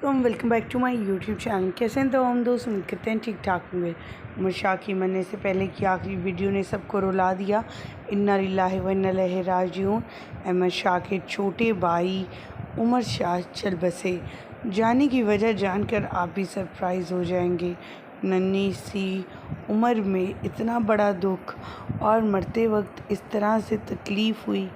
Welcome back to my YouTube channel. कैसे हैं तो हम दोस्त, उम्मीद करते हैं ठीक ठाक होंगे। उमर शाह की मरने से पहले की आखिरी वीडियो ने सबको रुला दिया। इन्ना लिल्लाहि व इन्ना इलैहि राजिऊन। अहमद शाह के छोटे भाई उमर शाह चल बसे। जाने की वजह जानकर आप भी सरप्राइज़ हो जाएंगे। नन्ही सी उम्र में इतना बड़ा दुख और मरते वक्त इस तरह से तकलीफ़ हुई,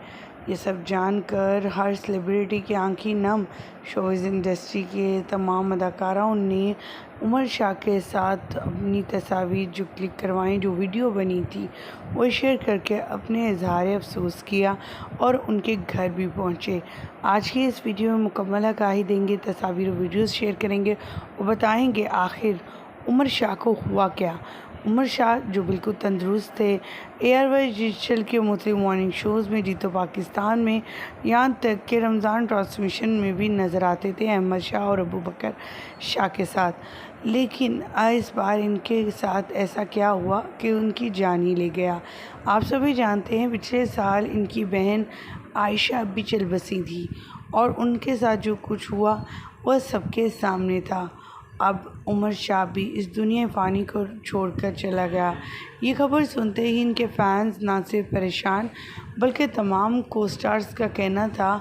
ये सब जानकर हर सेलिब्रिटी की आंखें नम। शोबिज़ इंडस्ट्री के तमाम अदाकाराओं ने उमर शाह के साथ अपनी तस्वीर जो क्लिक करवाई, जो वीडियो बनी थी, वो शेयर करके अपने इजहार अफसोस किया और उनके घर भी पहुंचे। आज की इस वीडियो में मुकम्मल आगाही देंगे, तस्वीर वीडियोस शेयर करेंगे और बताएंगे आखिर उमर शाह को हुआ क्या। उमर शाह जो बिल्कुल तंदुरुस्त थे, एयरवाइज डिजिटल के मुख्तलिफ मॉर्निंग शोज़ में, जीतो पाकिस्तान में, यहाँ तक कि रमज़ान ट्रांसमिशन में भी नज़र आते थे अहमद शाह और अबू बकर शाह के साथ। लेकिन इस बार इनके साथ ऐसा क्या हुआ कि उनकी जान ही ले गया। आप सभी जानते हैं पिछले साल इनकी बहन आयशा भी चल बसी थी और उनके साथ जो कुछ हुआ वह सबके सामने था। अब उमर शाह भी इस दुनिया फ़ानी को छोड़कर चला गया। ये खबर सुनते ही इनके फैंस ना सिर्फ परेशान बल्कि तमाम को स्टार्स का कहना था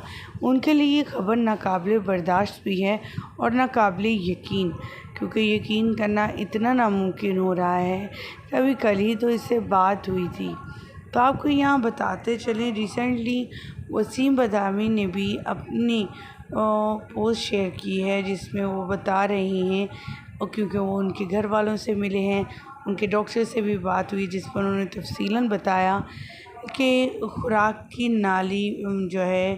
उनके लिए ये खबर नाकाबिले बर्दाश्त भी है और नाकाबिले यकीन, क्योंकि यकीन करना इतना नामुमकिन हो रहा है। कभी कल ही तो इससे बात हुई थी। तो आपको यहाँ बताते चलें, रिसेंटली वसीम बदामी ने भी अपनी पोस्ट शेयर की है जिसमें वो बता रही हैं, और क्योंकि वो उनके घर वालों से मिले हैं, उनके डॉक्टर से भी बात हुई जिस पर उन्होंने तफसीलन बताया कि खुराक की नाली जो है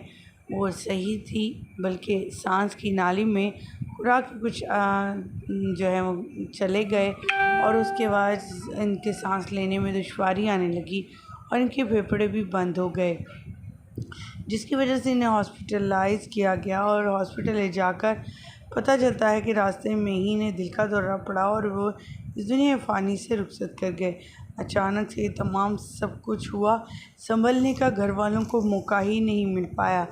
वो सही थी, बल्कि सांस की नाली में खुराक कुछ जो है वो चले गए और उसके बाद इनके सांस लेने में दुश्वारी आने लगी और इनके फेफड़े भी बंद हो गए, जिसकी वजह से इन्हें हॉस्पिटलाइज़ किया गया। और हॉस्पिटल ले जाकर पता चलता है कि रास्ते में ही इन्हें दिल का दौरा पड़ा और वो इस दुनिया फ़ानी से रुखसत कर गए। अचानक से ये तमाम सब कुछ हुआ, संभलने का घर वालों को मौका ही नहीं मिल पाया।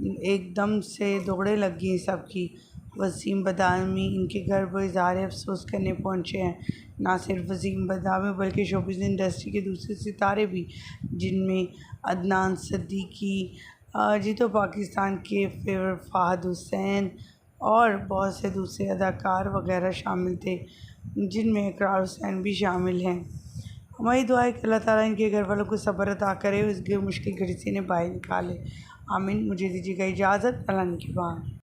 एकदम से दौड़े लग गई सबकी। वसीम बदामी इनके घर पर इज़हार अफसोस करने पहुँचे हैं। ना सिर्फ वसीम बदामी बल्कि शोबिज़ इंडस्ट्री के दूसरे सितारे भी, जिनमें अदनान सिद्दीकी, जीतो पाकिस्तान के फिर फ़ाहद हुसैन और बहुत से दूसरे अदाकार वगैरह शामिल थे, जिनमें इकरार हुसैन भी शामिल हैं। हमारी दुआ है कि अल्लाह ताला इनके घर वालों को सब्र अता करे, इस मुश्किल घड़ी से इन्हें बाहर निकाले। आमीन। मुझे दीजिएगा इजाज़त। अल्लाह निगहबान।